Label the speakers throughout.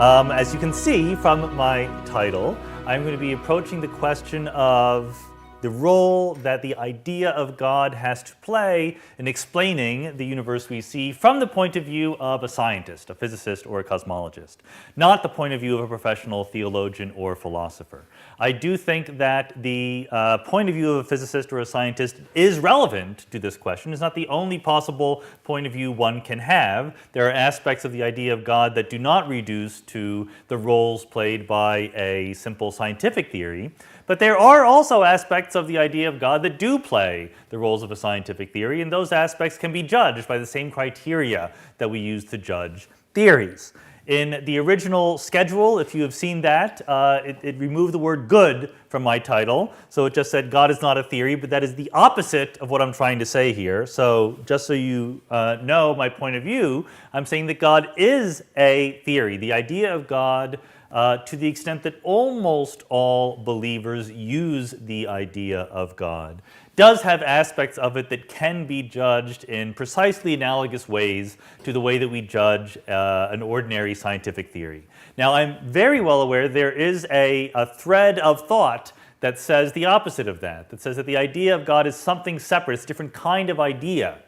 Speaker 1: As you can see from my title, I'm going to be approaching the question of the role that the idea of God has to play in explaining the universe we see from the point of view of a scientist, a physicist, or a cosmologist, not the point of view of a professional theologian or philosopher. I do think that the point of view of a physicist or a scientist is relevant to this question. It's not the only possible point of view one can have. There are aspects of the idea of God that do not reduce to the roles played by a simple scientific theory. But there are also aspects of the idea of God that do play the roles of a scientific theory, and those aspects can be judged by the same criteria that we use to judge theories. In the original schedule, if you have seen that, it removed the word good from my title, so it just said God is not a theory, but that is the opposite of what I'm trying to say here. So just so you know my point of view, I'm saying that God is a theory. The idea of God, to the extent that almost all believers use the idea of God, does have aspects of it that can be judged in precisely analogous ways to the way that we judge an ordinary scientific theory. Now, I'm very well aware there is a thread of thought that says the opposite of that says that the idea of God is something separate, it's a different kind of idea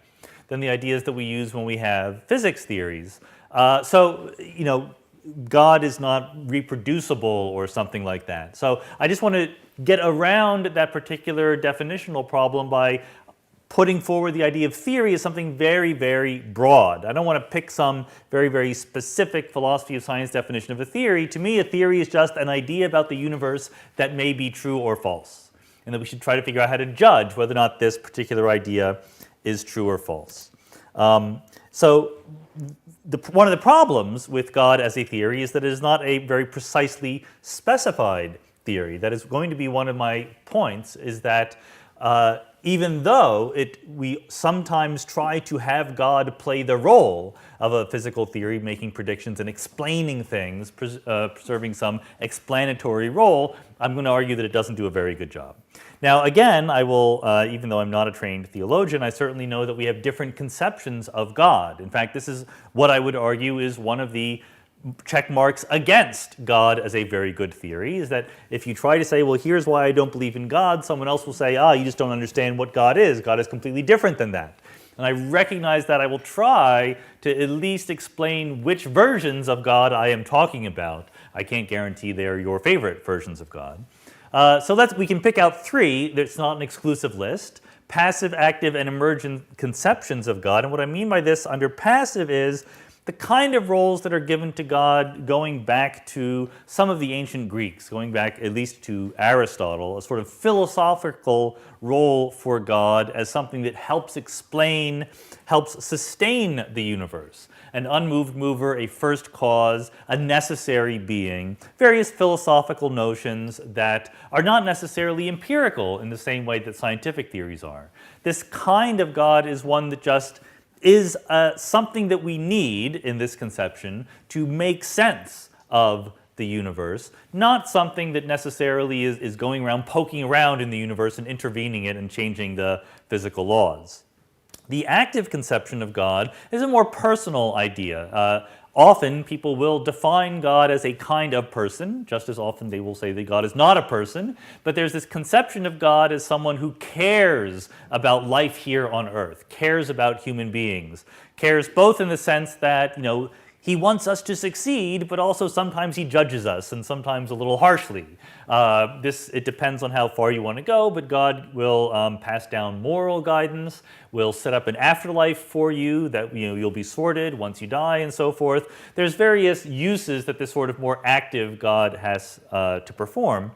Speaker 1: than the ideas that we use when we have physics theories. God is not reproducible or something like that. So I just want to get around that particular definitional problem by putting forward the idea of theory as something very, very broad. I don't want to pick some very, very specific philosophy of science definition of a theory. To me, a theory is just an idea about the universe that may be true or false, and that we should try to figure out how to judge whether or not this particular idea is true or false. One of the problems with God as a theory is that it is not a very precisely specified theory. That is going to be one of my points, is that even though we sometimes try to have God play the role of a physical theory, making predictions and explaining things, preserving some explanatory role, I'm going to argue that it doesn't do a very good job. Now, again, I will, even though I'm not a trained theologian, I certainly know that we have different conceptions of God. In fact, this is what I would argue is one of the check marks against God as a very good theory, is that if you try to say, well, here's why I don't believe in God, someone else will say, you just don't understand what God is. God is completely different than that. And I recognize that I will try to at least explain which versions of God I am talking about. I can't guarantee they're your favorite versions of God. We can pick out three. It's not an exclusive list: passive, active, and emergent conceptions of God. And what I mean by this under passive is the kind of roles that are given to God going back to some of the ancient Greeks, going back at least to Aristotle, a sort of philosophical role for God as something that helps explain, helps sustain the universe. An unmoved mover, a first cause, a necessary being, various philosophical notions that are not necessarily empirical in the same way that scientific theories are. This kind of God is one that just is something that we need in this conception to make sense of the universe, not something that necessarily is going around poking around in the universe and intervening it and changing the physical laws. The active conception of God is a more personal idea. Often people will define God as a kind of person. Just as often they will say that God is not a person. But there's this conception of God as someone who cares about life here on earth, cares about human beings, cares both in the sense that, he wants us to succeed, but also sometimes he judges us, and sometimes a little harshly. It depends on how far you want to go, but God will pass down moral guidance, will set up an afterlife for you that you'll be sorted once you die, and so forth. There's various uses that this sort of more active God has to perform.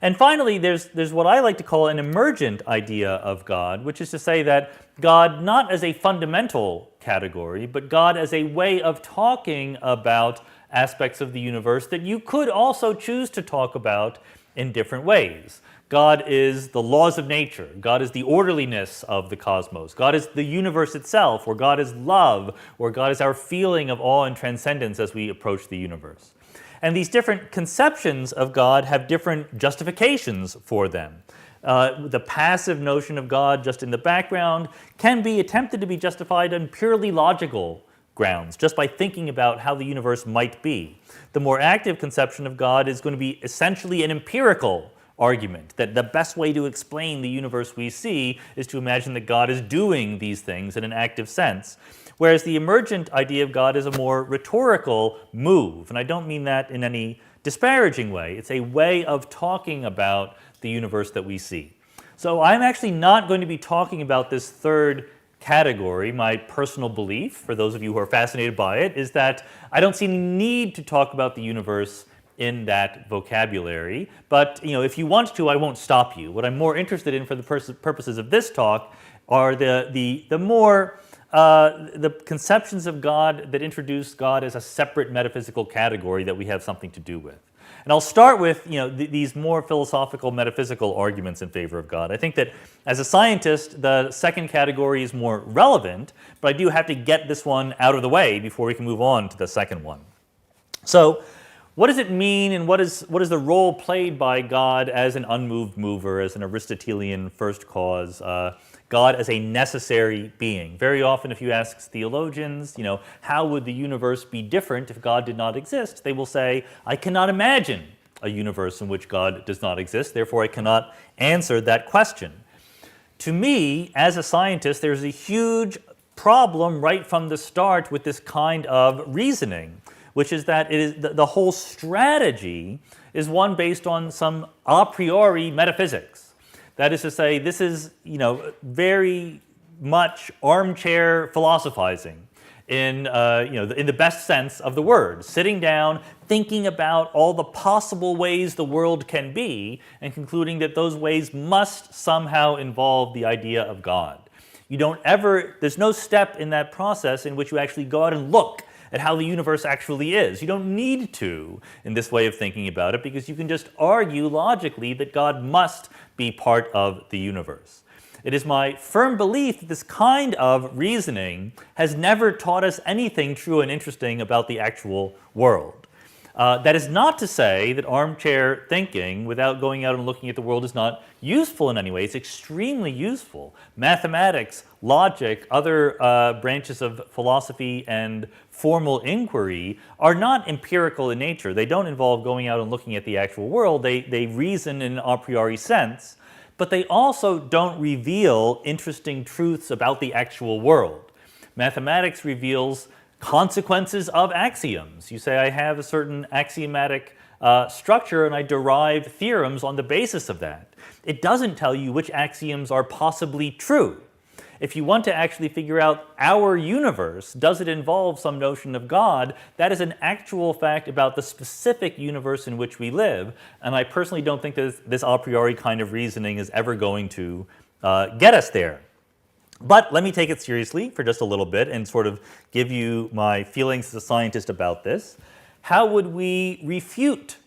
Speaker 1: And finally, there's what I like to call an emergent idea of God, which is to say that God not as a fundamental category, but God as a way of talking about aspects of the universe that you could also choose to talk about in different ways. God is the laws of nature. God is the orderliness of the cosmos. God is the universe itself, or God is love, or God is our feeling of awe and transcendence as we approach the universe. And these different conceptions of God have different justifications for them. The passive notion of God just in the background can be attempted to be justified on purely logical grounds, just by thinking about how the universe might be. The more active conception of God is going to be essentially an empirical argument, that the best way to explain the universe we see is to imagine that God is doing these things in an active sense. Whereas the emergent idea of God is a more rhetorical move, and I don't mean that in any disparaging way. It's a way of talking about the universe that we see. So I'm actually not going to be talking about this third category. My personal belief, for those of you who are fascinated by it, is that I don't see any need to talk about the universe in that vocabulary. But if you want to, I won't stop you. What I'm more interested in for the purposes of this talk are the conceptions of God that introduce God as a separate metaphysical category that we have something to do with. And I'll start with these more philosophical, metaphysical arguments in favor of God. I think that as a scientist, the second category is more relevant, but I do have to get this one out of the way before we can move on to the second one. So what does it mean, and what is the role played by God as an unmoved mover, as an Aristotelian first cause, God as a necessary being? Very often if you ask theologians, how would the universe be different if God did not exist? They will say, I cannot imagine a universe in which God does not exist, therefore I cannot answer that question. To me, as a scientist, there's a huge problem right from the start with this kind of reasoning, which is that the whole strategy is one based on some a priori metaphysics. That is to say, this is very much armchair philosophizing in the best sense of the word, sitting down, thinking about all the possible ways the world can be, and concluding that those ways must somehow involve the idea of God. There's no step in that process in which you actually go out and look at how the universe actually is. You don't need to in this way of thinking about it, because you can just argue logically that God must be part of the universe. It is my firm belief that this kind of reasoning has never taught us anything true and interesting about the actual world. That is not to say that armchair thinking without going out and looking at the world is not useful in any way. It's extremely useful. Mathematics, logic, other branches of philosophy and formal inquiry are not empirical in nature. They don't involve going out and looking at the actual world. They reason in an a priori sense, but they also don't reveal interesting truths about the actual world. Mathematics reveals consequences of axioms. You say, I have a certain axiomatic structure and I derive theorems on the basis of that. It doesn't tell you which axioms are possibly true. If you want to actually figure out our universe, does it involve some notion of God, that is an actual fact about the specific universe in which we live, and I personally don't think that this a priori kind of reasoning is ever going to get us there. But let me take it seriously for just a little bit and sort of give you my feelings as a scientist about this. How would we refute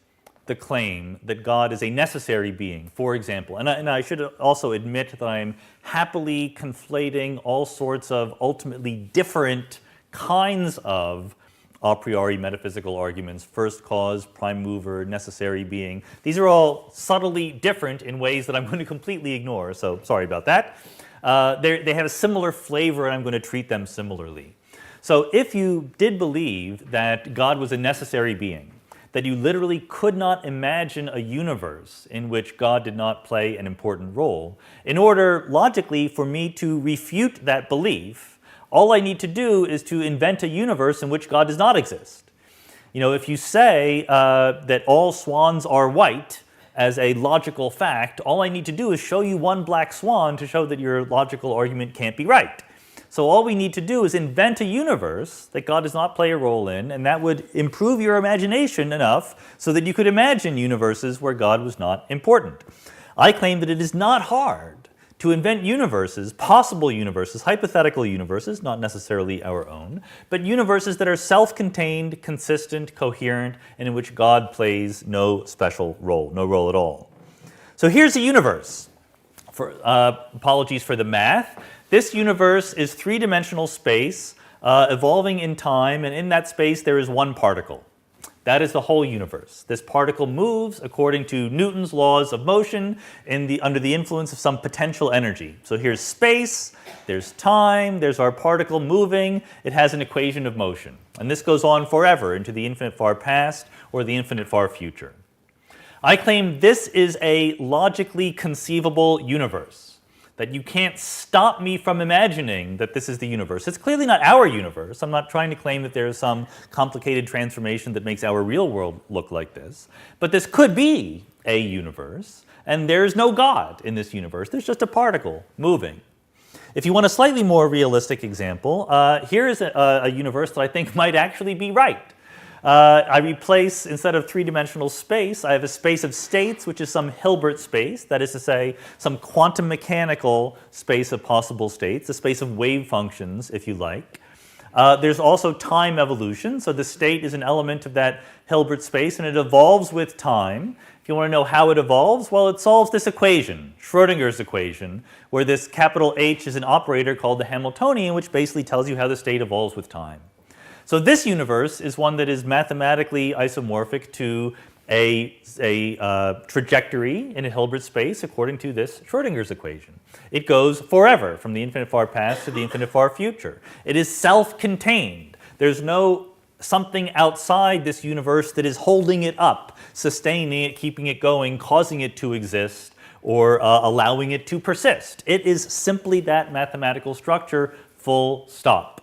Speaker 1: the claim that God is a necessary being, for example? And I should also admit that I'm happily conflating all sorts of ultimately different kinds of a priori metaphysical arguments: first cause, prime mover, necessary being. These are all subtly different in ways that I'm going to completely ignore, so sorry about that. They have a similar flavor, and I'm going to treat them similarly. So if you did believe that God was a necessary being, that you literally could not imagine a universe in which God did not play an important role, in order logically for me to refute that belief, all I need to do is to invent a universe in which God does not exist. If you say that all swans are white as a logical fact, all I need to do is show you one black swan to show that your logical argument can't be right. So all we need to do is invent a universe that God does not play a role in, and that would improve your imagination enough so that you could imagine universes where God was not important. I claim that it is not hard to invent universes, possible universes, hypothetical universes, not necessarily our own, but universes that are self-contained, consistent, coherent, and in which God plays no special role, no role at all. So here's a universe. Apologies for the math. This universe is three-dimensional space, evolving in time, and in that space there is one particle. That is the whole universe. This particle moves according to Newton's laws of motion under the influence of some potential energy. So here's space, there's time, there's our particle moving. It has an equation of motion. And this goes on forever into the infinite far past or the infinite far future. I claim this is a logically conceivable universe, that you can't stop me from imagining that this is the universe. It's clearly not our universe. I'm not trying to claim that there is some complicated transformation that makes our real world look like this. But this could be a universe, and there's no God in this universe. There's just a particle moving. If you want a slightly more realistic example, here is a universe that I think might actually be right. I replace, instead of three-dimensional space, I have a space of states, which is some Hilbert space, that is to say, some quantum mechanical space of possible states, a space of wave functions, if you like. There's also time evolution, so the state is an element of that Hilbert space, and it evolves with time. If you want to know how it evolves, well, it solves this equation, Schrodinger's equation, where this capital H is an operator called the Hamiltonian, which basically tells you how the state evolves with time. So this universe is one that is mathematically isomorphic to a trajectory in a Hilbert space according to this Schrodinger's equation. It goes forever from the infinite far past to the infinite far future. It is self-contained. There's no something outside this universe that is holding it up, sustaining it, keeping it going, causing it to exist, or allowing it to persist. It is simply that mathematical structure, full stop.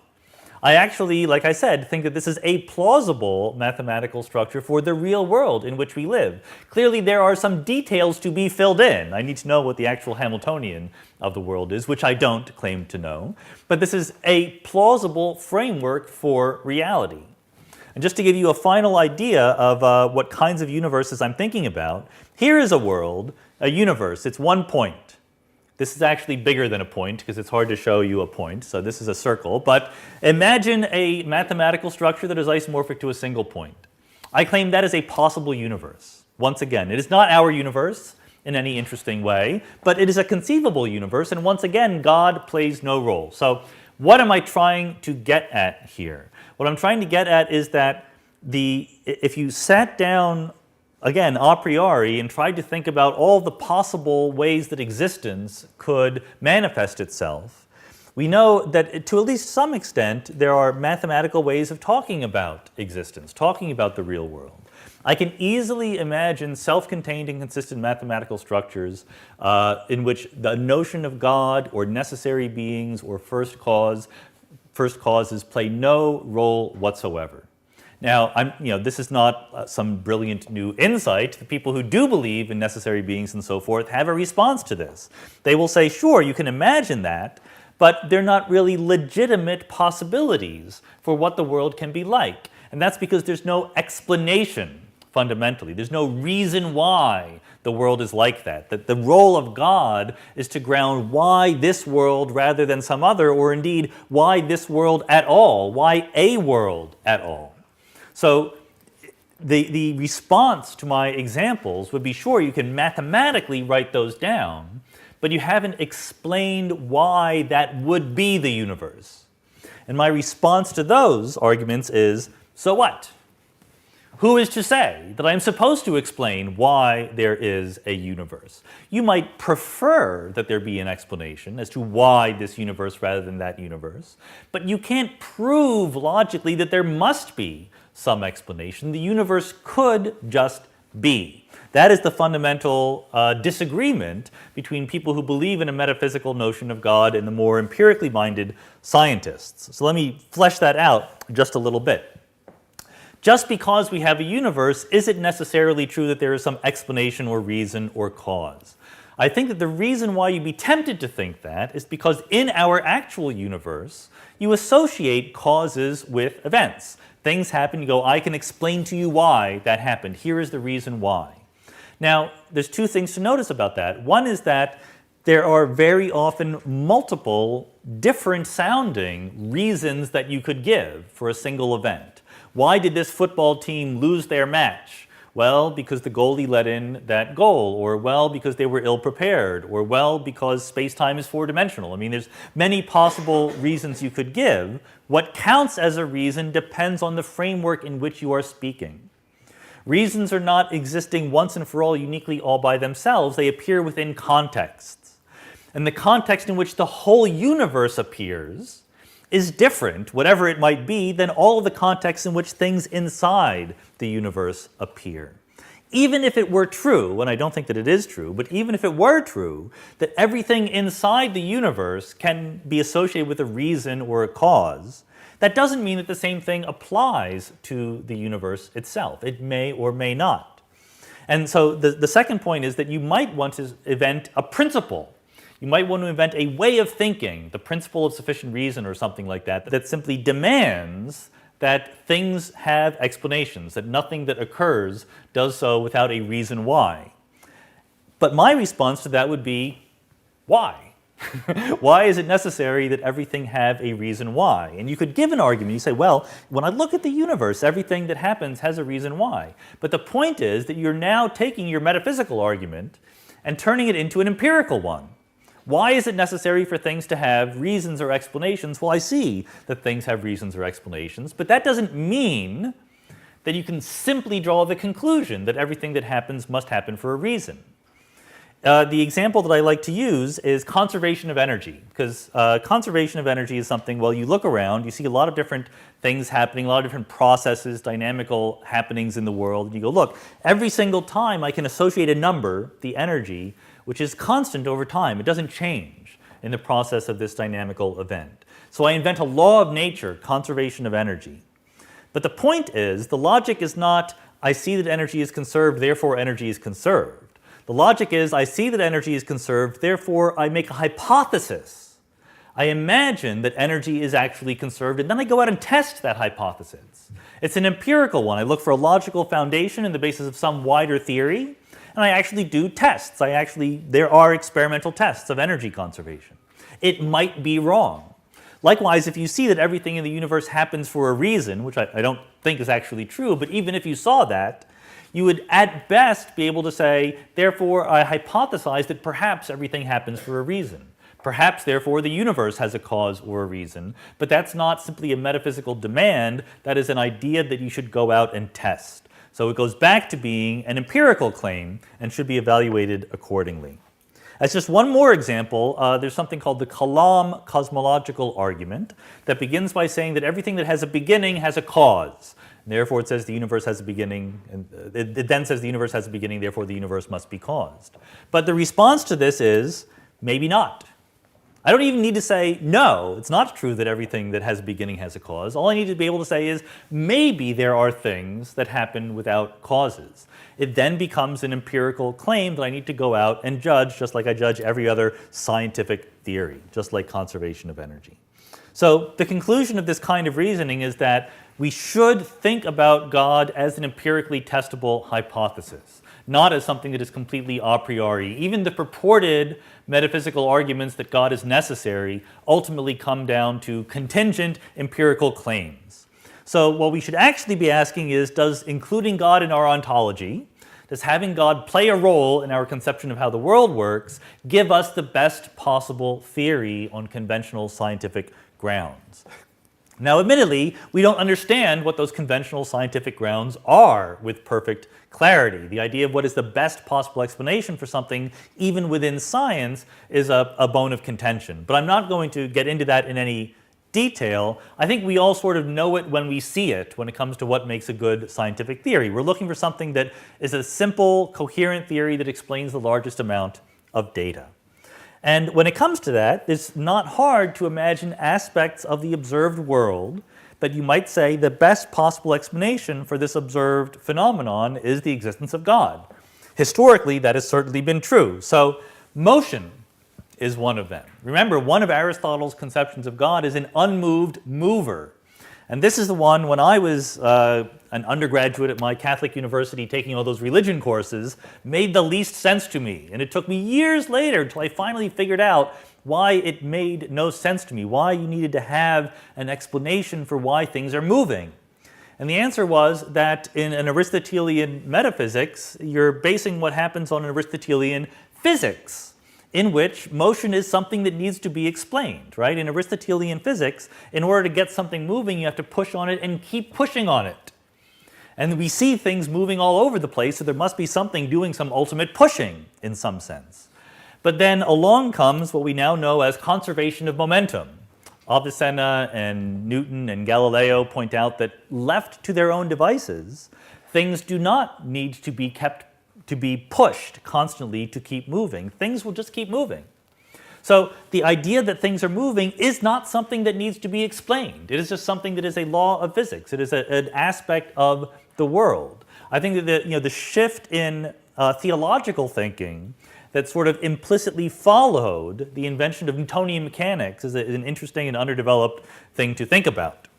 Speaker 1: I actually, like I said, think that this is a plausible mathematical structure for the real world in which we live. Clearly, there are some details to be filled in. I need to know what the actual Hamiltonian of the world is, which I don't claim to know. But this is a plausible framework for reality. And just to give you a final idea of what kinds of universes I'm thinking about, here is a world, a universe. It's one point. This is actually bigger than a point because it's hard to show you a point, so this is a circle. But imagine a mathematical structure that is isomorphic to a single point. I claim that is a possible universe. Once again, it is not our universe in any interesting way, but it is a conceivable universe, and once again, God plays no role. So what am I trying to get at here? What I'm trying to get at is that if you sat down again, a priori, and tried to think about all the possible ways that existence could manifest itself, we know that to at least some extent, there are mathematical ways of talking about existence, talking about the real world. I can easily imagine self-contained and consistent mathematical structures in which the notion of God or necessary beings or first causes play no role whatsoever. Now, this is not some brilliant new insight. The people who do believe in necessary beings and so forth have a response to this. They will say, sure, you can imagine that, but they're not really legitimate possibilities for what the world can be like. And that's because there's no explanation, fundamentally. There's no reason why the world is like that. That the role of God is to ground why this world rather than some other, or indeed, why this world at all, why a world at all. So the response to my examples would be, sure, you can mathematically write those down, but you haven't explained why that would be the universe. And my response to those arguments is, so what? Who is to say that I'm supposed to explain why there is a universe? You might prefer that there be an explanation as to why this universe rather than that universe, but you can't prove logically that there must be some explanation. The universe could just be. That is the fundamental disagreement between people who believe in a metaphysical notion of God and the more empirically minded scientists. So let me flesh that out just a little bit. Just because we have a universe, is it necessarily true that there is some explanation or reason or cause? I think that the reason why you'd be tempted to think that is because in our actual universe, you associate causes with events. Things happen, you go, I can explain to you why that happened. Here is the reason why. Now, there's two things to notice about that. One is that there are very often multiple different sounding reasons that you could give for a single event. Why did this football team lose their match? Well, because the goalie let in that goal, or well, because they were ill-prepared, or well, because space-time is four-dimensional. I mean, there's many possible reasons you could give. What counts as a reason depends on the framework in which you are speaking. Reasons are not existing once and for all uniquely all by themselves. They appear within contexts. And the context in which the whole universe appears is different, whatever it might be, than all of the contexts in which things inside the universe appear. Even if it were true, and I don't think that it is true, but even if it were true, that everything inside the universe can be associated with a reason or a cause, that doesn't mean that the same thing applies to the universe itself. It may or may not. And so the second point is that you might want to invent a principle. You might want to invent a way of thinking, the principle of sufficient reason or something like that, that simply demands that things have explanations, that nothing that occurs does so without a reason why. But my response to that would be, why? Why is it necessary that everything have a reason why? And you could give an argument. You say, well, when I look at the universe, everything that happens has a reason why. But the point is that you're now taking your metaphysical argument and turning it into an empirical one. Why is it necessary for things to have reasons or explanations? Well, I see that things have reasons or explanations, but that doesn't mean that you can simply draw the conclusion that everything that happens must happen for a reason. The example that I like to use is conservation of energy, because conservation of energy is something, well, you look around, you see a lot of different things happening, a lot of different processes, dynamical happenings in the world, and you go, look, every single time I can associate a number, the energy, which is constant over time. It doesn't change in the process of this dynamical event. So I invent a law of nature, conservation of energy. But the point is, the logic is not, I see that energy is conserved, therefore energy is conserved. The logic is, I see that energy is conserved, therefore I make a hypothesis. I imagine that energy is actually conserved, and then I go out and test that hypothesis. It's an empirical one. I look for a logical foundation in the basis of some wider theory, and I actually do tests. There are experimental tests of energy conservation. It might be wrong. Likewise, if you see that everything in the universe happens for a reason, which I don't think is actually true, but even if you saw that, you would at best be able to say, therefore, I hypothesize that perhaps everything happens for a reason. Perhaps, therefore, the universe has a cause or a reason, but that's not simply a metaphysical demand. That is an idea that you should go out and test. So it goes back to being an empirical claim and should be evaluated accordingly. As just one more example, there's something called the Kalam cosmological argument that begins by saying that everything that has a beginning has a cause. And therefore, it says the universe has a beginning, and it then says the universe has a beginning, therefore the universe must be caused. But the response to this is, maybe not. I don't even need to say, no, it's not true that everything that has a beginning has a cause. All I need to be able to say is, maybe there are things that happen without causes. It then becomes an empirical claim that I need to go out and judge, just like I judge every other scientific theory, just like conservation of energy. So the conclusion of this kind of reasoning is that we should think about God as an empirically testable hypothesis, not as something that is completely a priori. Even the purported metaphysical arguments that God is necessary ultimately come down to contingent empirical claims. So what we should actually be asking is, does including God in our ontology, does having God play a role in our conception of how the world works, give us the best possible theory on conventional scientific grounds? Now, admittedly, we don't understand what those conventional scientific grounds are with perfect clarity. The idea of what is the best possible explanation for something, even within science, is a bone of contention. But I'm not going to get into that in any detail. I think we all sort of know it when we see it, when it comes to what makes a good scientific theory. We're looking for something that is a simple, coherent theory that explains the largest amount of data. And when it comes to that, it's not hard to imagine aspects of the observed world that you might say the best possible explanation for this observed phenomenon is the existence of God. Historically, that has certainly been true. So motion is one of them. Remember, one of Aristotle's conceptions of God is an unmoved mover. And this is the one, when I was an undergraduate at my Catholic university taking all those religion courses, made the least sense to me. And it took me years later until I finally figured out why it made no sense to me, why you needed to have an explanation for why things are moving. And the answer was that in an Aristotelian metaphysics, you're basing what happens on an Aristotelian physics, in which motion is something that needs to be explained, right? In Aristotelian physics, in order to get something moving, you have to push on it and keep pushing on it. And we see things moving all over the place, so there must be something doing some ultimate pushing in some sense. But then along comes what we now know as conservation of momentum. Avicenna and Newton and Galileo point out that left to their own devices, things do not need to be pushed constantly to keep moving. Things will just keep moving. So the idea that things are moving is not something that needs to be explained. It is just something that is a law of physics. It is an aspect of the world. I think that the shift in theological thinking that sort of implicitly followed the invention of Newtonian mechanics is an interesting and underdeveloped thing to think about.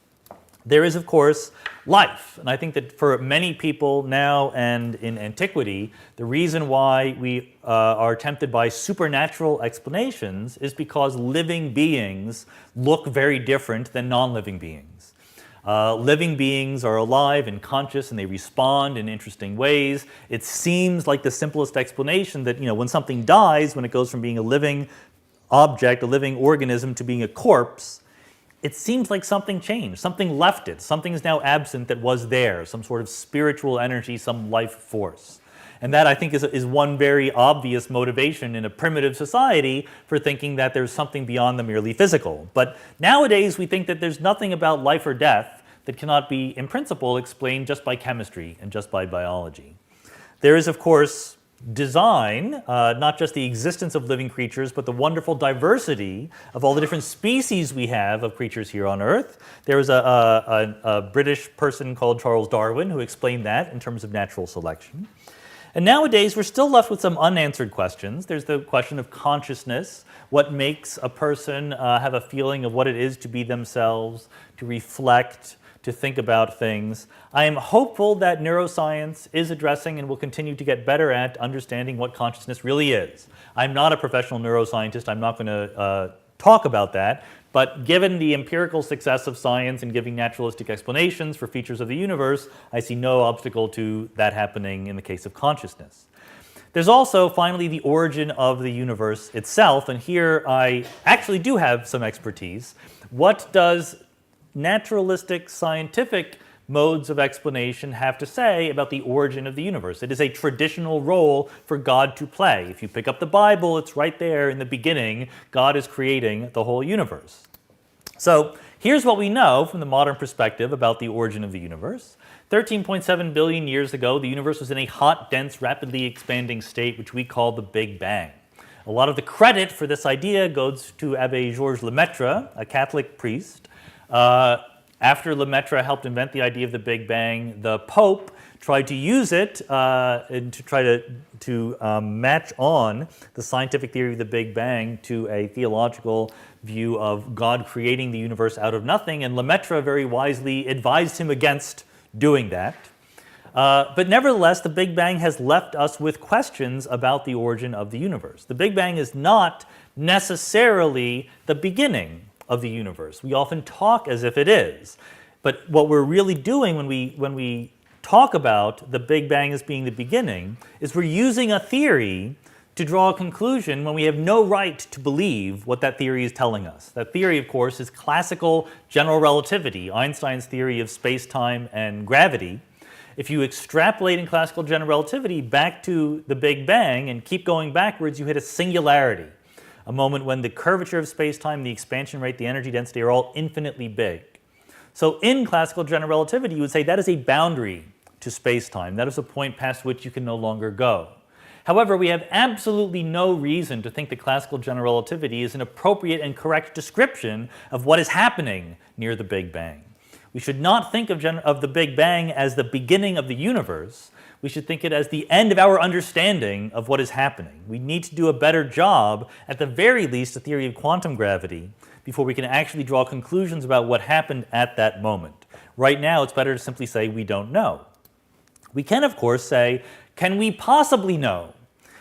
Speaker 1: There is, of course, life. And I think that for many people now and in antiquity, the reason why we are tempted by supernatural explanations is because living beings look very different than non-living beings. Living beings are alive and conscious, and they respond in interesting ways. It seems like the simplest explanation that, when something dies, when it goes from being a living object, a living organism, to being a corpse, it seems like something changed, something left it, something is now absent that was there, some sort of spiritual energy, some life force. And that, I think, is one very obvious motivation in a primitive society for thinking that there's something beyond the merely physical. But nowadays, we think that there's nothing about life or death that cannot be, in principle, explained just by chemistry and just by biology. There is, of course, design, not just the existence of living creatures, but the wonderful diversity of all the different species we have of creatures here on Earth. There was a British person called Charles Darwin who explained that in terms of natural selection. And nowadays, we're still left with some unanswered questions. There's the question of consciousness. What makes a person have a feeling of what it is to be themselves, to reflect, to think about things? I am hopeful that neuroscience is addressing and will continue to get better at understanding what consciousness really is. I'm not a professional neuroscientist. I'm not going to talk about that. But given the empirical success of science in giving naturalistic explanations for features of the universe, I see no obstacle to that happening in the case of consciousness. There's also, finally, the origin of the universe itself. And here I actually do have some expertise. What does naturalistic scientific modes of explanation have to say about the origin of the universe? It is a traditional role for God to play. If you pick up the Bible, it's right there in the beginning. God is creating the whole universe. So here's what we know from the modern perspective about the origin of the universe. 13.7 billion years ago, the universe was in a hot, dense, rapidly expanding state, which we call the Big Bang. A lot of the credit for this idea goes to Abbé Georges Lemaitre, a Catholic priest. After Lemaitre helped invent the idea of the Big Bang, the Pope tried to use it and to try to match on the scientific theory of the Big Bang to a theological view of God creating the universe out of nothing, and Lemaitre very wisely advised him against doing that. But nevertheless, the Big Bang has left us with questions about the origin of the universe. The Big Bang is not necessarily the beginning of the universe. We often talk as if it is. But what we're really doing when we talk about the Big Bang as being the beginning is we're using a theory to draw a conclusion when we have no right to believe what that theory is telling us. That theory, of course, is classical general relativity, Einstein's theory of space-time and gravity. If you extrapolate in classical general relativity back to the Big Bang and keep going backwards, you hit a singularity, a moment when the curvature of space-time, the expansion rate, the energy density are all infinitely big. So in classical general relativity, you would say that is a boundary to space-time. That is a point past which you can no longer go. However, we have absolutely no reason to think that classical general relativity is an appropriate and correct description of what is happening near the Big Bang. We should not think of the Big Bang as the beginning of the universe. We should think it as the end of our understanding of what is happening. We need to do a better job, at the very least, the theory of quantum gravity, before we can actually draw conclusions about what happened at that moment. Right now, it's better to simply say we don't know. We can, of course, say, can we possibly know?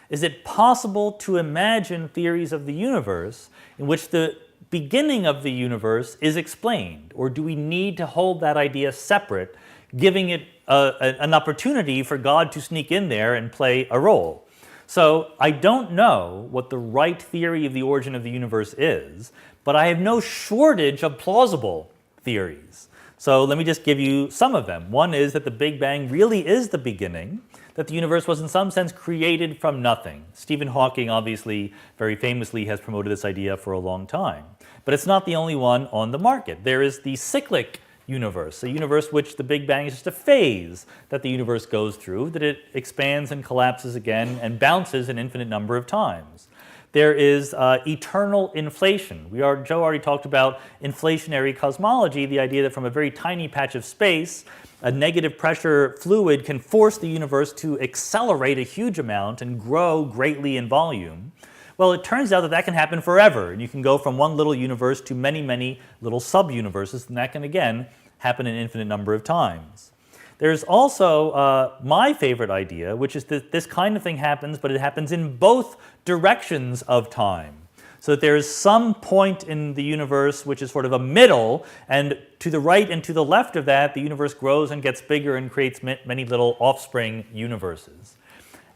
Speaker 1: Is it possible to imagine theories of the universe in which the beginning of the universe is explained? Or do we need to hold that idea separate, giving it an opportunity for God to sneak in there and play a role? So I don't know what the right theory of the origin of the universe is, but I have no shortage of plausible theories. So let me just give you some of them. One is that the Big Bang really is the beginning, that the universe was in some sense created from nothing. Stephen Hawking obviously very famously has promoted this idea for a long time. But it's not the only one on the market. There is the cyclic universe, a universe which the Big Bang is just a phase that the universe goes through, that it expands and collapses again and bounces an infinite number of times. There is eternal inflation. Joe already talked about inflationary cosmology, the idea that from a very tiny patch of space, a negative pressure fluid can force the universe to accelerate a huge amount and grow greatly in volume. Well, it turns out that that can happen forever, and you can go from one little universe to many, many little sub-universes, and that can, again, happen an infinite number of times. There's also my favorite idea, which is that this kind of thing happens, but it happens in both directions of time. So that there's some point in the universe which is sort of a middle, and to the right and to the left of that, the universe grows and gets bigger and creates many little offspring universes.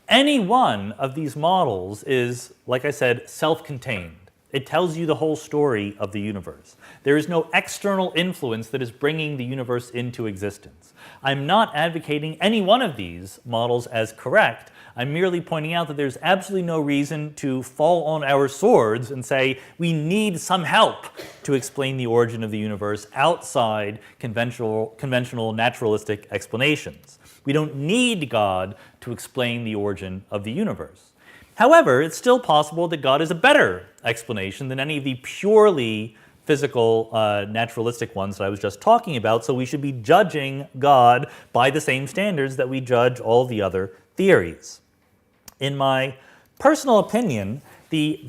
Speaker 1: Any one of these models is, like I said, self-contained. It tells you the whole story of the universe. There is no external influence that is bringing the universe into existence. I'm not advocating any one of these models as correct. I'm merely pointing out that there's absolutely no reason to fall on our swords and say we need some help to explain the origin of the universe outside conventional naturalistic explanations. We don't need God to explain the origin of the universe. However, it's still possible that God is a better explanation than any of the purely physical naturalistic ones that I was just talking about, so we should be judging God by the same standards that we judge all the other theories. In my personal opinion, the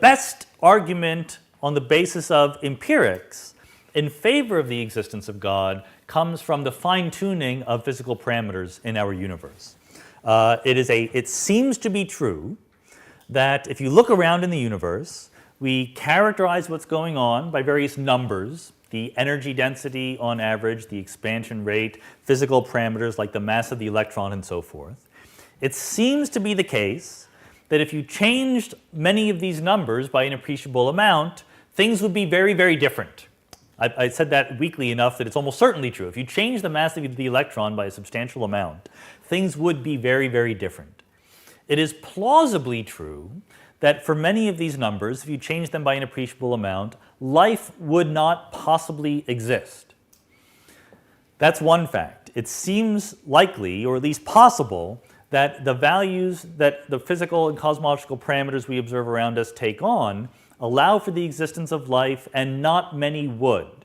Speaker 1: best argument on the basis of empirics in favor of the existence of God comes from the fine-tuning of physical parameters in our universe. It seems to be true that if you look around in the universe, we characterize what's going on by various numbers, the energy density on average, the expansion rate, physical parameters like the mass of the electron and so forth. It seems to be the case that if you changed many of these numbers by an appreciable amount, things would be very, very different. I said that weakly enough that it's almost certainly true. If you change the mass of the electron by a substantial amount, things would be very, very different. It is plausibly true that for many of these numbers, if you change them by an appreciable amount, life would not possibly exist. That's one fact. It seems likely, or at least possible, that the values that the physical and cosmological parameters we observe around us take on allow for the existence of life, and not many would.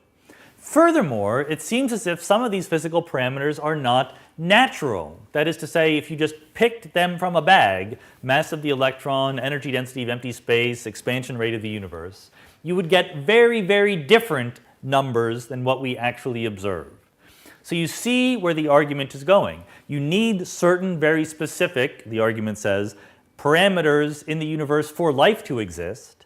Speaker 1: Furthermore, it seems as if some of these physical parameters are not natural. That is to say, if you just picked them from a bag, mass of the electron, energy density of empty space, expansion rate of the universe, you would get very, very different numbers than what we actually observe. So you see where the argument is going. You need certain very specific, the argument says, parameters in the universe for life to exist.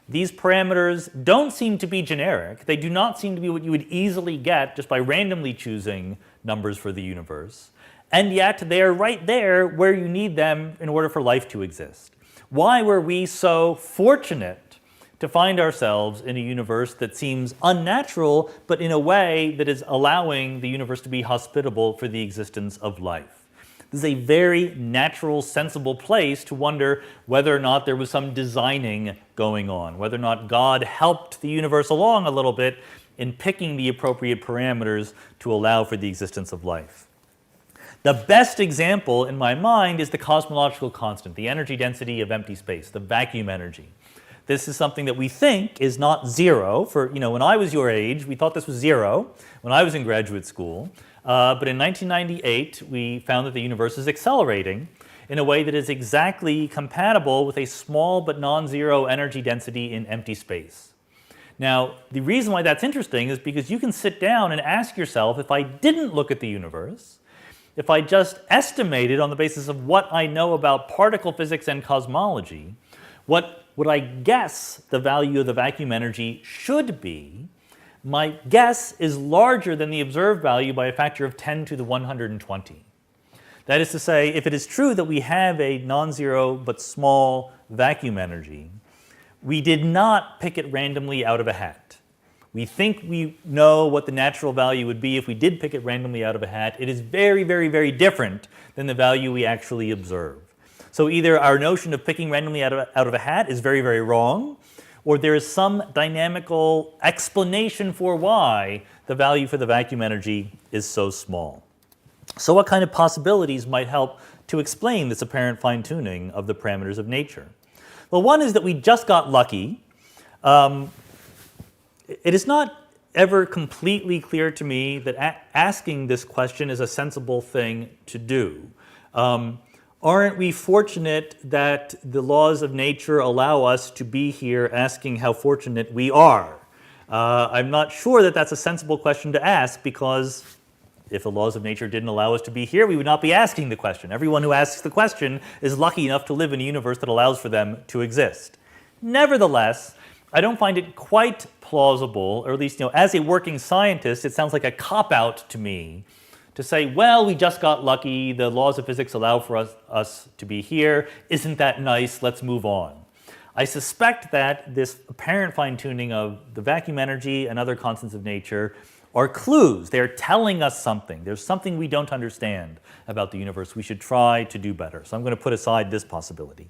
Speaker 1: These parameters don't seem to be generic. They do not seem to be what you would easily get just by randomly choosing numbers for the universe. And yet they are right there where you need them in order for life to exist. Why were we so fortunate to find ourselves in a universe that seems unnatural, but in a way that is allowing the universe to be hospitable for the existence of life? This is a very natural, sensible place to wonder whether or not there was some designing going on, whether or not God helped the universe along a little bit in picking the appropriate parameters to allow for the existence of life. The best example in my mind is the cosmological constant, the energy density of empty space, the vacuum energy. This is something that we think is not zero. When I was your age, we thought this was zero when I was in graduate school. But in 1998, we found that the universe is accelerating in a way that is exactly compatible with a small but non-zero energy density in empty space. Now, the reason why that's interesting is because you can sit down and ask yourself, if I didn't look at the universe, if I just estimated on the basis of what I know about particle physics and cosmology, what would I guess the value of the vacuum energy should be? My guess is larger than the observed value by a factor of 10 to the 120. That is to say, if it is true that we have a non-zero but small vacuum energy, we did not pick it randomly out of a hat. We think we know what the natural value would be if we did pick it randomly out of a hat. It is very, very, very different than the value we actually observe. So either our notion of picking randomly out of a hat is very, very wrong, or there is some dynamical explanation for why the value for the vacuum energy is so small. So what kind of possibilities might help to explain this apparent fine-tuning of the parameters of nature? Well, one is that we just got lucky. It is not ever completely clear to me that asking this question is a sensible thing to do. Aren't we fortunate that the laws of nature allow us to be here asking how fortunate we are? I'm not sure that that's a sensible question to ask, because if the laws of nature didn't allow us to be here, we would not be asking the question. Everyone who asks the question is lucky enough to live in a universe that allows for them to exist. Nevertheless, I don't find it quite plausible, or at least, as a working scientist, it sounds like a cop-out to me to say, well, we just got lucky, the laws of physics allow for us to be here, isn't that nice, let's move on. I suspect that this apparent fine-tuning of the vacuum energy and other constants of nature are clues. They're telling us something. There's something we don't understand about the universe. We should try to do better. So I'm going to put aside this possibility.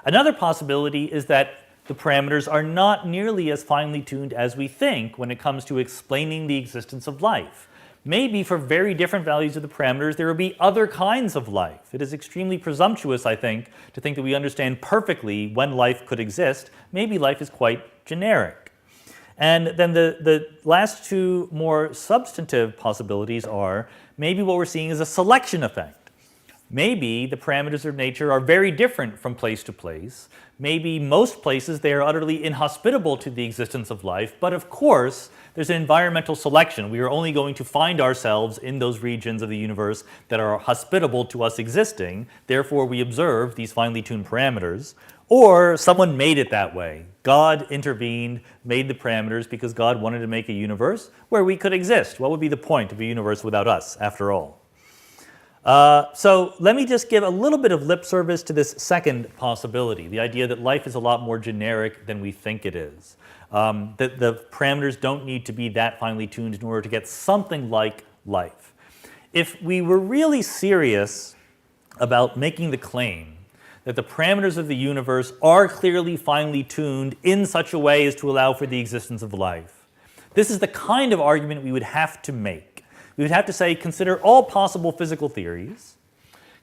Speaker 1: Another possibility is that the parameters are not nearly as finely tuned as we think when it comes to explaining the existence of life. Maybe for very different values of the parameters, there will be other kinds of life. It is extremely presumptuous, I think, to think that we understand perfectly when life could exist. Maybe life is quite generic. And then the last two more substantive possibilities are maybe what we're seeing is a selection effect. Maybe the parameters of nature are very different from place to place. Maybe most places they are utterly inhospitable to the existence of life, but of course there's an environmental selection. We are only going to find ourselves in those regions of the universe that are hospitable to us existing. Therefore we observe these finely tuned parameters. Or someone made it that way. God intervened, made the parameters because God wanted to make a universe where we could exist. What would be the point of a universe without us, after all? So let me just give a little bit of lip service to this second possibility, the idea that life is a lot more generic than we think it is. That the parameters don't need to be that finely tuned in order to get something like life. If we were really serious about making the claim that the parameters of the universe are clearly finely tuned in such a way as to allow for the existence of life, this is the kind of argument we would have to make. We would have to say, consider all possible physical theories,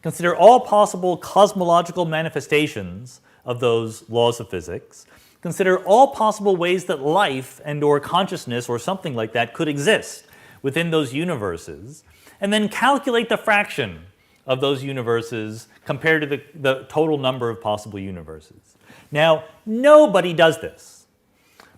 Speaker 1: consider all possible cosmological manifestations of those laws of physics, consider all possible ways that life and or consciousness or something like that could exist within those universes, and then calculate the fraction of those universes compared to the total number of possible universes. Now, nobody does this.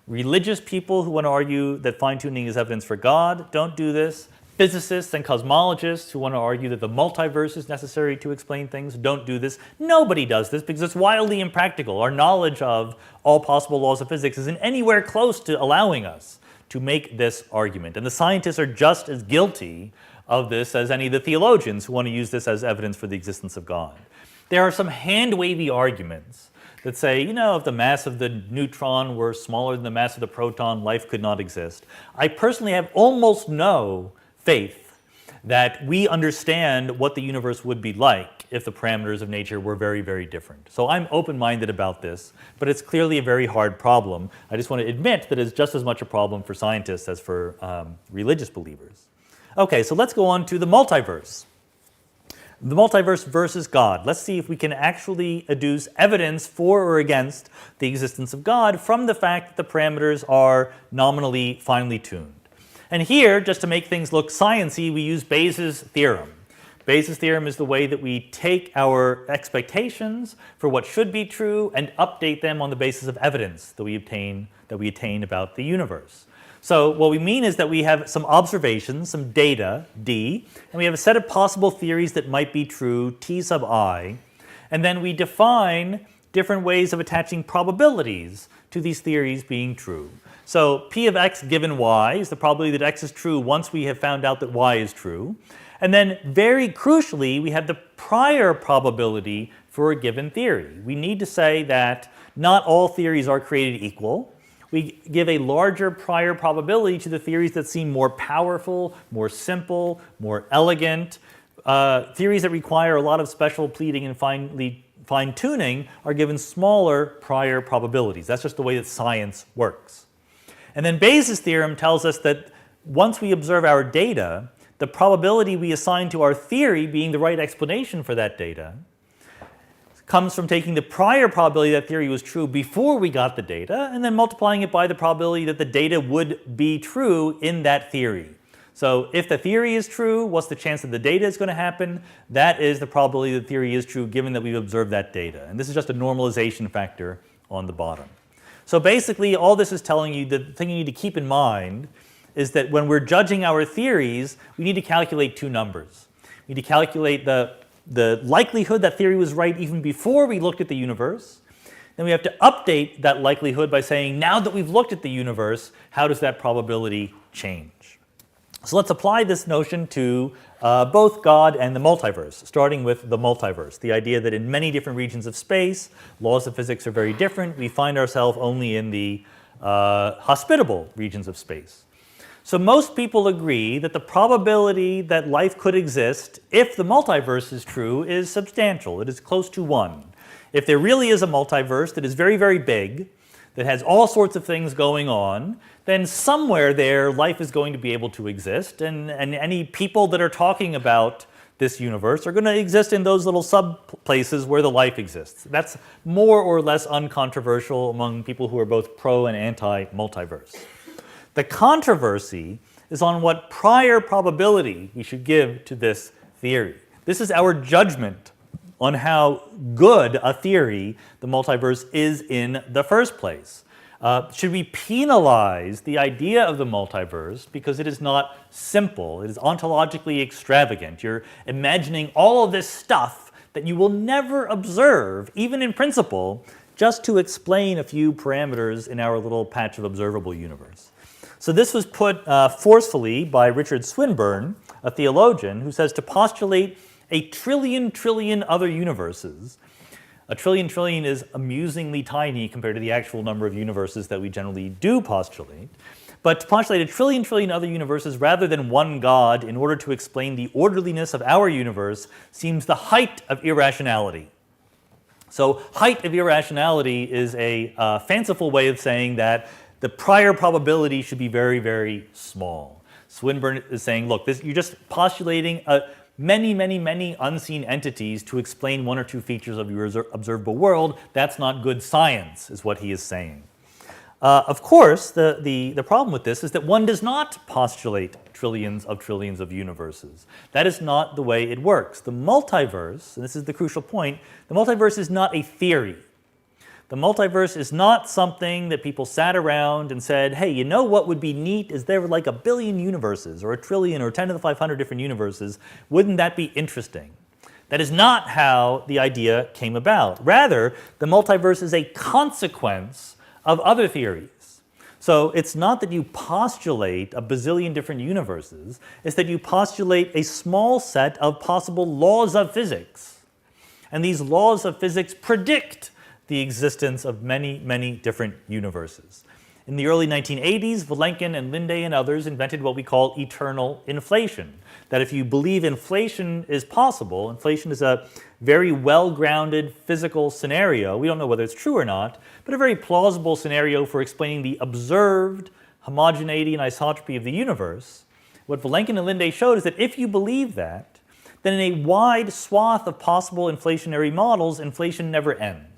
Speaker 1: Religious people who want to argue that fine-tuning is evidence for God don't do this. Physicists and cosmologists who want to argue that the multiverse is necessary to explain things don't do this. Nobody does this because it's wildly impractical. Our knowledge of all possible laws of physics isn't anywhere close to allowing us to make this argument. And the scientists are just as guilty of this as any of the theologians who want to use this as evidence for the existence of God. There are some hand-wavy arguments that say, if the mass of the neutron were smaller than the mass of the proton, life could not exist. I personally have almost no faith that we understand what the universe would be like if the parameters of nature were very, very different. So I'm open-minded about this, but it's clearly a very hard problem. I just want to admit that it's just as much a problem for scientists as for religious believers. Okay, so let's go on to the multiverse. The multiverse versus God. Let's see if we can actually adduce evidence for or against the existence of God from the fact that the parameters are nominally finely tuned. And here, just to make things look sciencey, we use Bayes' theorem. Bayes' theorem is the way that we take our expectations for what should be true and update them on the basis of evidence that we attain about the universe. So what we mean is that we have some observations, some data, D, and we have a set of possible theories that might be true, T sub I, and then we define different ways of attaching probabilities to these theories being true. So P of x given y is the probability that x is true once we have found out that y is true. And then very crucially, we have the prior probability for a given theory. We need to say that not all theories are created equal. we give a larger prior probability to the theories that seem more powerful, more simple, more elegant. Theories that require a lot of special pleading and fine-tuning are given smaller prior probabilities. That's just the way that science works. And then Bayes' theorem tells us that once we observe our data, the probability we assign to our theory being the right explanation for that data comes from taking the prior probability that theory was true before we got the data and then multiplying it by the probability that the data would be true in that theory. So if the theory is true, what's the chance that the data is going to happen? That is the probability the theory is true given that we've observed that data. And this is just a normalization factor on the bottom. So basically all this is telling you, the thing you need to keep in mind is that when we're judging our theories, we need to calculate two numbers. We need to calculate the likelihood that theory was right even before we looked at the universe. Then we have to update that likelihood by saying, now that we've looked at the universe, how does that probability change? So let's apply this notion to both God and the multiverse, starting with the multiverse, the idea that in many different regions of space, laws of physics are very different. We find ourselves only in the hospitable regions of space. So most people agree that the probability that life could exist if the multiverse is true is substantial. It is close to 1. If there really is a multiverse that is very, very big, that has all sorts of things going on, then somewhere there life is going to be able to exist, and any people that are talking about this universe are going to exist in those little sub-places where the life exists. That's more or less uncontroversial among people who are both pro and anti-multiverse. The controversy is on what prior probability we should give to this theory. This is our judgment on how good a theory the multiverse is in the first place. Should we penalize the idea of the multiverse because it is not simple, it is ontologically extravagant? You're imagining all of this stuff that you will never observe, even in principle, just to explain a few parameters in our little patch of observable universe. So this was put forcefully by Richard Swinburne, a theologian, who says to postulate a trillion other universes. A trillion is amusingly tiny compared to the actual number of universes that we generally do postulate. But to postulate a trillion other universes rather than one God in order to explain the orderliness of our universe seems the height of irrationality. So height of irrationality is a fanciful way of saying that the prior probability should be very, very small. Swinburne is saying, look, you're just postulating many unseen entities to explain one or two features of your observable world. That's not good science, is what he is saying. Of course, the problem with this is that one does not postulate trillions of universes. That is not the way it works. The multiverse, and this is the crucial point, the multiverse is not a theory. The multiverse is not something that people sat around and said, hey, you know what would be neat is there were like 1 billion universes or 1 trillion or 10 to the 500 different universes. Wouldn't that be interesting? That is not how the idea came about. Rather, the multiverse is a consequence of other theories. So it's not that you postulate 1 bazillion different universes, it's that you postulate a small set of possible laws of physics. And these laws of physics predict the existence of many different universes. In the early 1980s, Vilenkin and Linde and others invented what we call eternal inflation. That if you believe inflation is possible, inflation is a very well-grounded physical scenario, we don't know whether it's true or not, but a very plausible scenario for explaining the observed homogeneity and isotropy of the universe. What Vilenkin and Linde showed is that if you believe that, then in a wide swath of possible inflationary models, inflation never ends.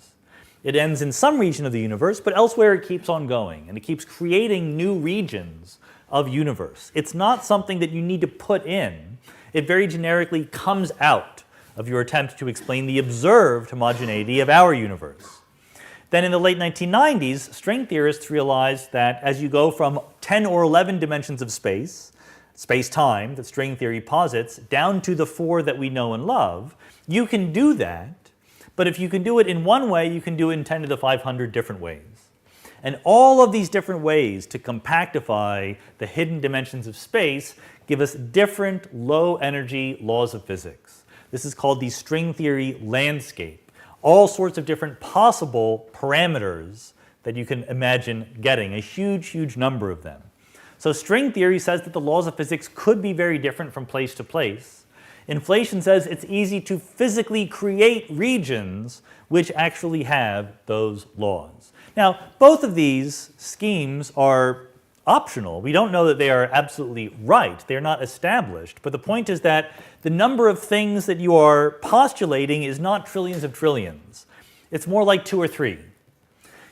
Speaker 1: It ends in some region of the universe, but elsewhere it keeps on going, and it keeps creating new regions of universe. It's not something that you need to put in. It very generically comes out of your attempt to explain the observed homogeneity of our universe. Then in the late 1990s, string theorists realized that as you go from 10 or 11 dimensions of space-time, that string theory posits, down to the 4 that we know and love, you can do that. But if you can do it in one way, you can do it in 10 to the 500 different ways. And all of these different ways to compactify the hidden dimensions of space give us different low-energy laws of physics. This is called the string theory landscape. All sorts of different possible parameters that you can imagine getting, a huge, huge number of them. So string theory says that the laws of physics could be very different from place to place. Inflation says it's easy to physically create regions which actually have those laws. Now, both of these schemes are optional. We don't know that they are absolutely right. They're not established. But the point is that the number of things that you are postulating is not trillions of trillions. It's more like 2 or 3.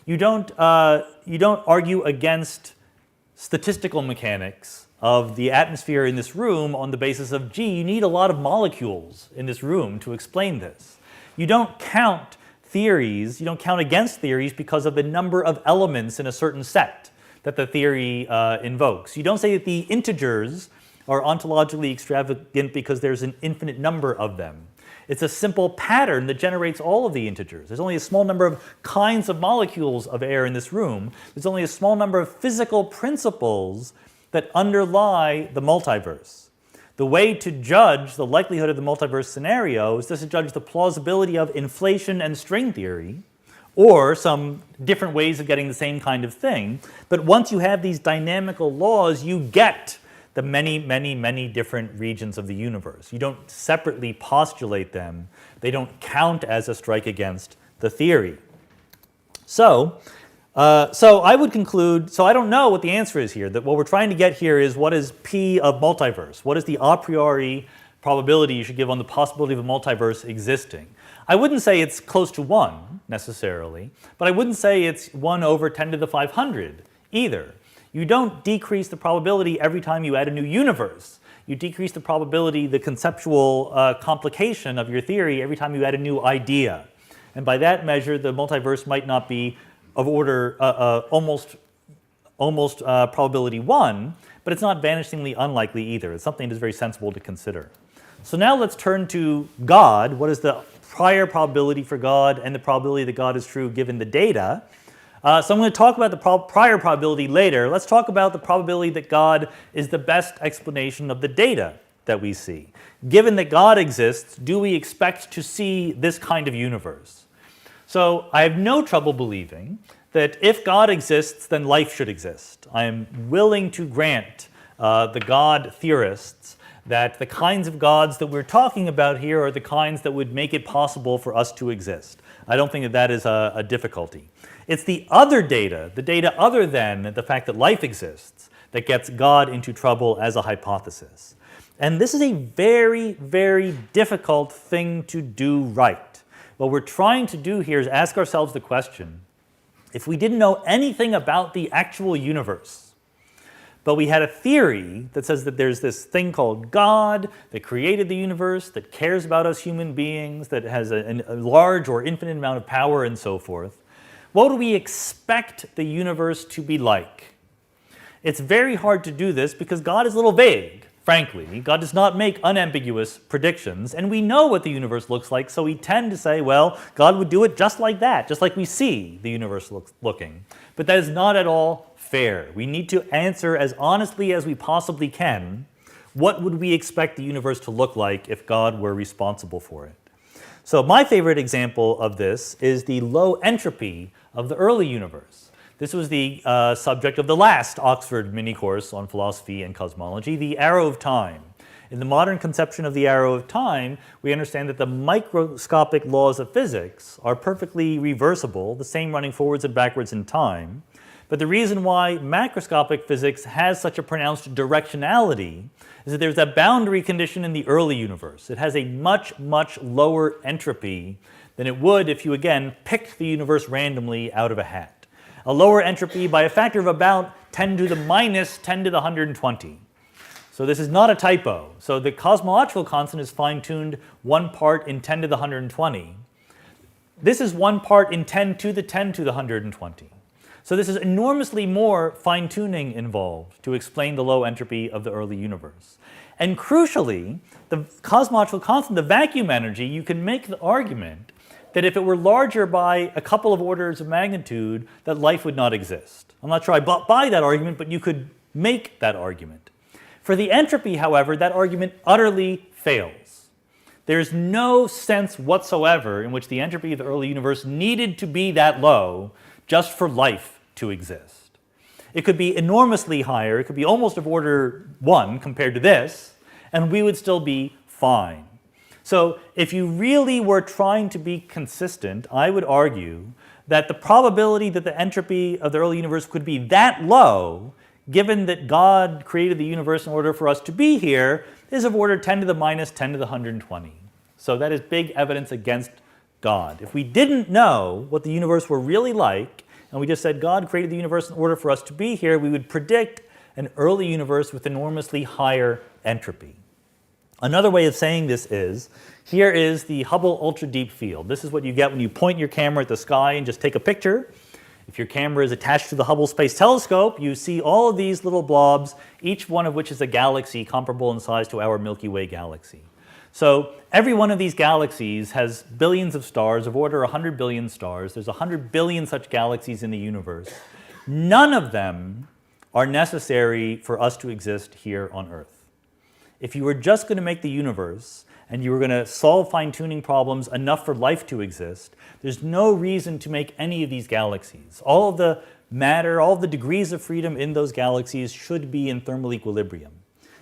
Speaker 1: You don't argue against statistical mechanics of the atmosphere in this room on the basis of, gee, you need a lot of molecules in this room to explain this. You don't count theories, you don't count against theories because of the number of elements in a certain set that the theory invokes. You don't say that the integers are ontologically extravagant because there's an infinite number of them. It's a simple pattern that generates all of the integers. There's only a small number of kinds of molecules of air in this room. There's only a small number of physical principles that underlie the multiverse. The way to judge the likelihood of the multiverse scenario is just to judge the plausibility of inflation and string theory, or some different ways of getting the same kind of thing. But once you have these dynamical laws, you get the many, many, many different regions of the universe. You don't separately postulate them. They don't count as a strike against the theory. So I would conclude, so I don't know what the answer is here, that what we're trying to get here is what is P of multiverse? What is the a priori probability you should give on the possibility of a multiverse existing? I wouldn't say it's close to 1 necessarily, but I wouldn't say it's 1 over 10 to the 500 either. You don't decrease the probability every time you add a new universe. You decrease the probability, the conceptual complication of your theory every time you add a new idea. And by that measure, the multiverse might not be of order almost probability 1, but it's not vanishingly unlikely either. It's something that's very sensible to consider. So now let's turn to God. What is the prior probability for God and the probability that God is true given the data? So I'm going to talk about the prior probability later. Let's talk about the probability that God is the best explanation of the data that we see. Given that God exists, do we expect to see this kind of universe? So I have no trouble believing that if God exists, then life should exist. I am willing to grant the God theorists that the kinds of gods that we're talking about here are the kinds that would make it possible for us to exist. I don't think that that is a difficulty. It's the other data, the data other than the fact that life exists, that gets God into trouble as a hypothesis. And this is a very, very difficult thing to do right. What we're trying to do here is ask ourselves the question, if we didn't know anything about the actual universe, but we had a theory that says that there's this thing called God that created the universe, that cares about us human beings, that has a large or infinite amount of power and so forth, what do we expect the universe to be like? It's very hard to do this because God is a little vague, frankly. God does not make unambiguous predictions, and we know what the universe looks like, so we tend to say, well, God would do it just like that, just like we see the universe looking. But that is not at all fair. We need to answer as honestly as we possibly can, what would we expect the universe to look like if God were responsible for it? So my favorite example of this is the low entropy of the early universe. This was the subject of the last Oxford mini-course on philosophy and cosmology, the arrow of time. In the modern conception of the arrow of time, we understand that the microscopic laws of physics are perfectly reversible, the same running forwards and backwards in time. But the reason why macroscopic physics has such a pronounced directionality is that there's a boundary condition in the early universe. It has a much, much lower entropy than it would if you, again, picked the universe randomly out of a hat. A lower entropy by a factor of about 10 to the minus 10 to the 120. So this is not a typo. So the cosmological constant is fine-tuned 1 part in 10 to the 120. This is 1 part in 10 to the 10 to the 120. So this is enormously more fine-tuning involved to explain the low entropy of the early universe. And crucially, the cosmological constant, the vacuum energy, you can make the argument that if it were larger by a couple of orders of magnitude, that life would not exist. I'm not sure I buy that argument, but you could make that argument. For the entropy, however, that argument utterly fails. There's no sense whatsoever in which the entropy of the early universe needed to be that low just for life to exist. It could be enormously higher, it could be almost of order 1 compared to this, and we would still be fine. So if you really were trying to be consistent, I would argue that the probability that the entropy of the early universe could be that low, given that God created the universe in order for us to be here, is of order 10 to the minus 10 to the 120. So that is big evidence against God. If we didn't know what the universe were really like, and we just said God created the universe in order for us to be here, we would predict an early universe with enormously higher entropy. Another way of saying this is, here is the Hubble Ultra Deep Field. This is what you get when you point your camera at the sky and just take a picture. If your camera is attached to the Hubble Space Telescope, you see all of these little blobs, each one of which is a galaxy comparable in size to our Milky Way galaxy. So every one of these galaxies has billions of stars, of order 100 billion stars. There's 100 billion such galaxies in the universe. None of them are necessary for us to exist here on Earth. If you were just going to make the universe and you were going to solve fine-tuning problems enough for life to exist, there's no reason to make any of these galaxies. All of the matter, all of the degrees of freedom in those galaxies should be in thermal equilibrium.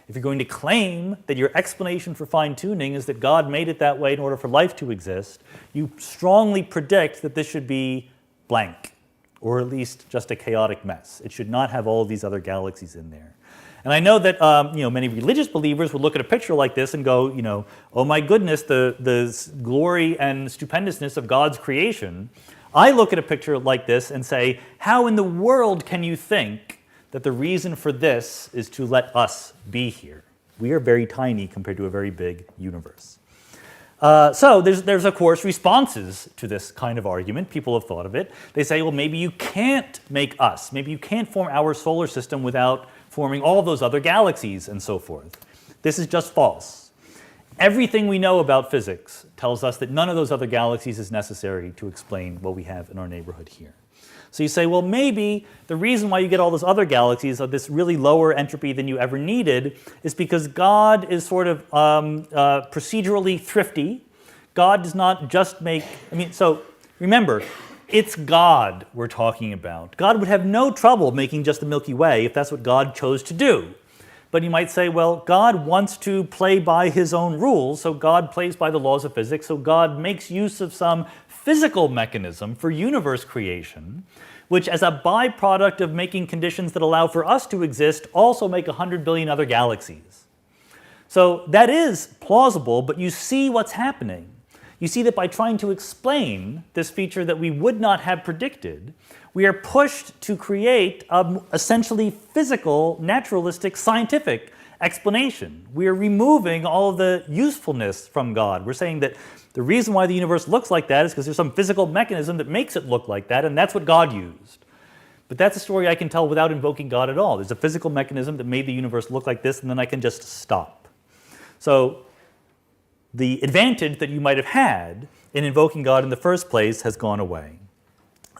Speaker 1: If you're going to claim that your explanation for fine-tuning is that God made it that way in order for life to exist, you strongly predict that this should be blank, or at least just a chaotic mess. It should not have all of these other galaxies in there. And I know that many religious believers would look at a picture like this and go, oh my goodness, the glory and stupendousness of God's creation. I look at a picture like this and say, how in the world can you think that the reason for this is to let us be here? We are very tiny compared to a very big universe. So there's of course responses to this kind of argument. People have thought of it. They say, well, maybe you can't make us. Maybe you can't form our solar system without forming all those other galaxies and so forth. This is just false. Everything we know about physics tells us that none of those other galaxies is necessary to explain what we have in our neighborhood here. So you say, well, maybe the reason why you get all those other galaxies of this really lower entropy than you ever needed is because God is sort of procedurally thrifty. God does not just make, so remember, it's God we're talking about. God would have no trouble making just the Milky Way if that's what God chose to do. But you might say, well, God wants to play by his own rules, so God plays by the laws of physics, so God makes use of some physical mechanism for universe creation, which as a byproduct of making conditions that allow for us to exist also make 100 billion other galaxies. So that is plausible, but you see what's happening. You see that by trying to explain this feature that we would not have predicted, we are pushed to create an essentially physical, naturalistic, scientific explanation. We are removing all of the usefulness from God. We're saying that the reason why the universe looks like that is because there's some physical mechanism that makes it look like that, and that's what God used. But that's a story I can tell without invoking God at all. There's a physical mechanism that made the universe look like this, and then I can just stop. So the advantage that you might have had in invoking God in the first place has gone away.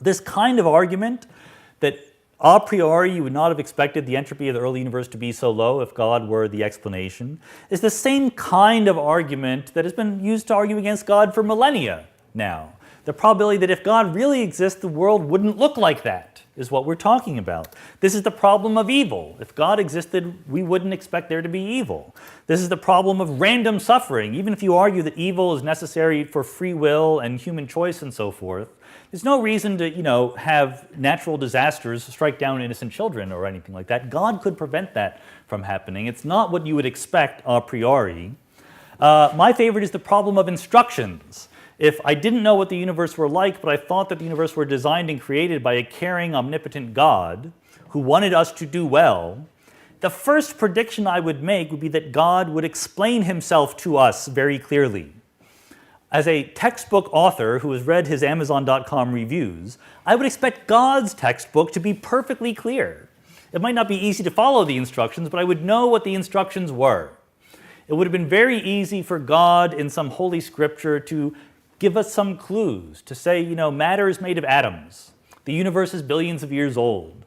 Speaker 1: This kind of argument that a priori you would not have expected the entropy of the early universe to be so low if God were the explanation is the same kind of argument that has been used to argue against God for millennia now. The probability that if God really exists, the world wouldn't look like that is what we're talking about. This is the problem of evil. If God existed, we wouldn't expect there to be evil. This is the problem of random suffering. Even if you argue that evil is necessary for free will and human choice and so forth, there's no reason to, have natural disasters strike down innocent children or anything like that. God could prevent that from happening. It's not what you would expect a priori. My favorite is the problem of instructions. If I didn't know what the universe were like, but I thought that the universe were designed and created by a caring, omnipotent God who wanted us to do well, the first prediction I would make would be that God would explain himself to us very clearly. As a textbook author who has read his Amazon.com reviews, I would expect God's textbook to be perfectly clear. It might not be easy to follow the instructions, but I would know what the instructions were. It would have been very easy for God in some holy scripture to give us some clues, to say, matter is made of atoms. The universe is billions of years old.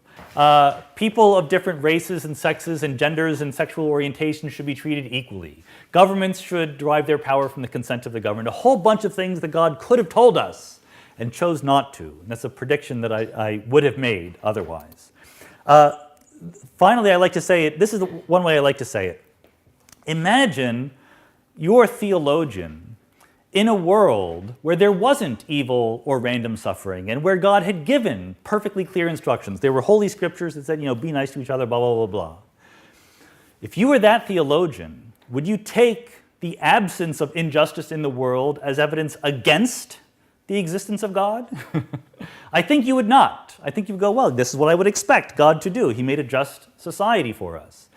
Speaker 1: People of different races and sexes and genders and sexual orientations should be treated equally. Governments should derive their power from the consent of the governed. A whole bunch of things that God could have told us. and chose not to. And that's a prediction that I would have made otherwise. Finally, I like to say it, this is one way I like to say it. Imagine you're a theologian in a world where there wasn't evil or random suffering and where God had given perfectly clear instructions. There were holy scriptures that said, be nice to each other, blah, blah, blah, blah. If you were that theologian, would you take the absence of injustice in the world as evidence against the existence of God? I think you would not. I think you would go, well, this is what I would expect God to do. He made a just society for us.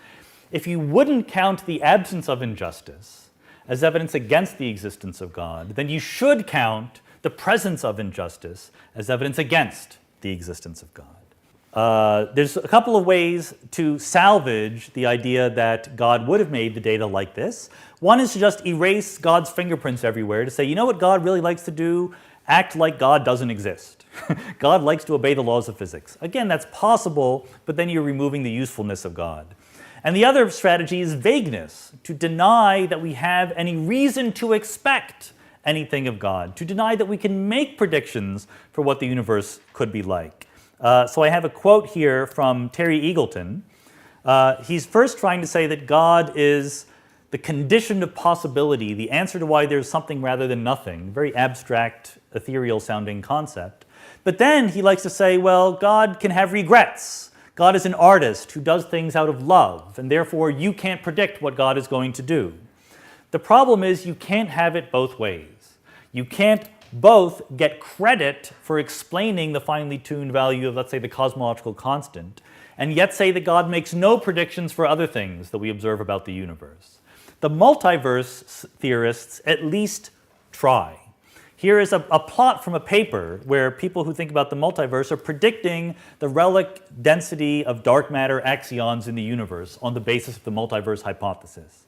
Speaker 1: If you wouldn't count the absence of injustice as evidence against the existence of God, then you should count the presence of injustice as evidence against the existence of God. There's a couple of ways to salvage the idea that God would have made the data like this. One is to just erase God's fingerprints everywhere, to say, you know what God really likes to do? Act like God doesn't exist. God likes to obey the laws of physics. Again, that's possible, but then you're removing the usefulness of God. And the other strategy is vagueness, to deny that we have any reason to expect anything of God, to deny that we can make predictions for what the universe could be like. So I have a quote here from Terry Eagleton. He's first trying to say that God is the condition of possibility, the answer to why there's something rather than nothing, very abstract, ethereal-sounding concept. But then he likes to say, well, God can have regrets. God is an artist who does things out of love, and therefore you can't predict what God is going to do. The problem is you can't have it both ways. You can't both get credit for explaining the finely tuned value of, let's say, the cosmological constant, and yet say that God makes no predictions for other things that we observe about the universe. The multiverse theorists at least try. Here is a plot from a paper where people who think about the multiverse are predicting the relic density of dark matter axions in the universe on the basis of the multiverse hypothesis.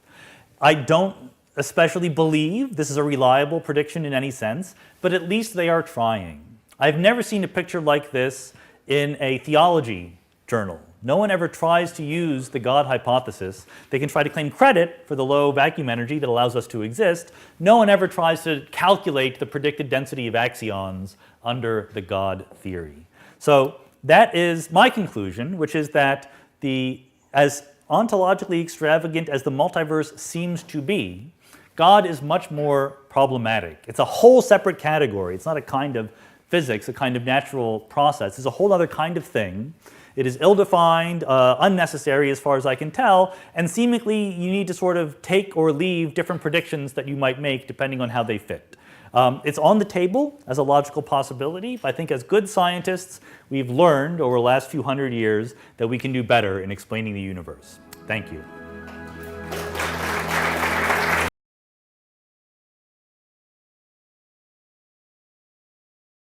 Speaker 1: I don't especially believe this is a reliable prediction in any sense, but at least they are trying. I've never seen a picture like this in a theology journal. No one ever tries to use the God hypothesis. They can try to claim credit for the low vacuum energy that allows us to exist. No one ever tries to calculate the predicted density of axions under the God theory. So that is my conclusion, which is that as ontologically extravagant as the multiverse seems to be, God is much more problematic. It's a whole separate category. It's not a kind of physics, a kind of natural process. It's a whole other kind of thing. It is ill-defined, unnecessary as far as I can tell, and seemingly you need to sort of take or leave different predictions that you might make depending on how they fit. It's on the table as a logical possibility, but I think as good scientists, we've learned over the last few hundred years that we can do better in explaining the universe. Thank you.